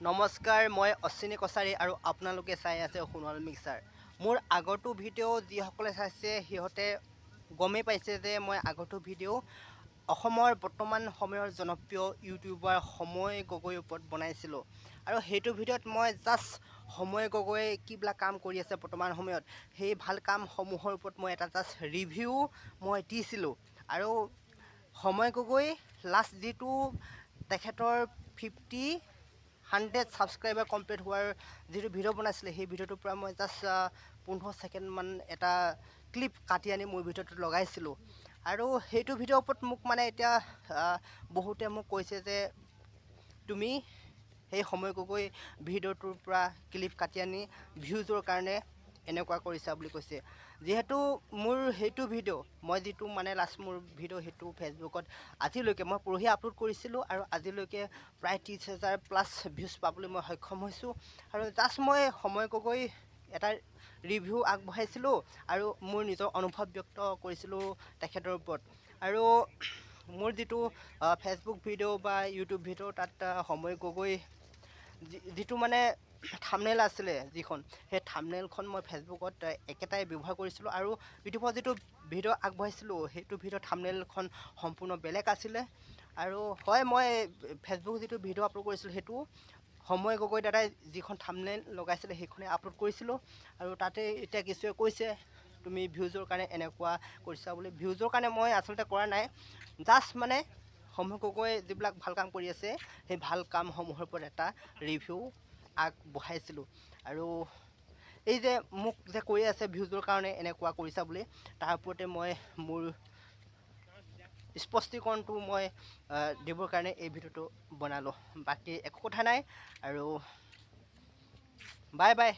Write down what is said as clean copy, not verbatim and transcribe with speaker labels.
Speaker 1: নমস্কাৰ, মই অশ্বিনী কছাৰী আৰু আপোনালোকে চাই আছে সোণোৱাল মিক্সাৰ। মোৰ আগৰটো ভিডিঅ' যিসকলে চাইছে সিহঁতে গমেই পাইছে যে মই আগৰটো ভিডিঅ' অসমৰ বৰ্তমান সময়ৰ জনপ্ৰিয় ইউটিউবাৰ সময় গগৈৰ ওপৰত বনাইছিলোঁ। আৰু সেইটো ভিডিঅ'ত মই জাষ্ট সময় গগৈয়ে কিবিলাক কাম কৰি আছে বৰ্তমান সময়ত সেই ভাল কামসমূহৰ ওপৰত মই এটা জাষ্ট ৰিভিউ মই দিছিলোঁ। আৰু সময় গগৈ লাষ্ট যিটো তেখেতৰ 100 ছাবস্ক্ৰাইবাৰ কমপ্লিট হোৱাৰ যিটো ভিডিঅ' বনাইছিলে সেই ভিডিঅ'টোৰ পৰা মই জাষ্ট 15 ছেকেণ্ডমান এটা ক্লিপ কাটি আনি মোৰ ভিডিঅ'টোত লগাইছিলোঁ। আৰু সেইটো ভিডিঅ'ৰ ওপৰত মোক মানে এতিয়া বহুতে মোক কৈছে যে তুমি সেই সময় গগৈ ভিডিঅ'টোৰ পৰা ক্লিপ কাটি আনি ভিউজৰ কাৰণে এনেকুৱা কৰিছা বুলি কৈছে। যিহেতু মোৰ সেইটো ভিডিঅ' মই যিটো মানে লাষ্ট মোৰ ভিডিঅ' সেইটো ফেচবুকত আজিলৈকে মই পৰহি আপলোড কৰিছিলোঁ আৰু আজিলৈকে প্ৰায় 30,000 প্লাছ ভিউজ পাবলৈ মই সক্ষম হৈছোঁ। আৰু জাষ্ট মই সময় গগৈ এটা ৰিভিউ আগবঢ়াইছিলোঁ আৰু মোৰ নিজৰ অনুভৱ ব্যক্ত কৰিছিলোঁ তেখেতৰ ওপৰত। আৰু মোৰ যিটো ফেচবুক ভিডিঅ' বা ইউটিউব ভিডিঅ' তাত সময় গগৈ যিটো মানে থাম্বনেইল আছিলে যিখন সেই থাম্বনেইলখন মই ফেচবুকত একেটাই ব্যৱহাৰ কৰিছিলোঁ আৰু ইউটিউবত যিটো ভিডিঅ' আগবঢ়াইছিলোঁ সেইটো ভিডিঅ' থাম্বনেইলখন সম্পূৰ্ণ বেলেগ আছিলে। আৰু হয় মই ফেচবুক যিটো ভিডিঅ' আপলোড কৰিছিলোঁ সেইটো সময় গগৈ দাদাই যিখন থাম্বনেইল লগাইছিলে সেইখনে আপলোড কৰিছিলোঁ। আৰু তাতে এতিয়া কিছুৱে কৈছে তুমি ভিউজৰ কাৰণে এনেকুৱা কৰিছা বুলি। ভিউজৰ কাৰণে মই আচলতে কৰা নাই, জাষ্ট মানে সময় গগৈ যিবিলাক ভাল কাম কৰি আছে সেই ভাল কামসমূহৰ ওপৰত এটা ৰিভিউ আগবঢ়াইছিলোঁ। আৰু এই যে মোক যে কৈ আছে ভিউজৰ কাৰণে এনেকুৱা কৰিছা বুলি তাৰ ওপৰতে মই মোৰ স্পষ্টীকৰণটো মই দিবৰ কাৰণে এই ভিডিঅ'টো বনালোঁ। বাকী একো কথা নাই আৰু বাই বাই।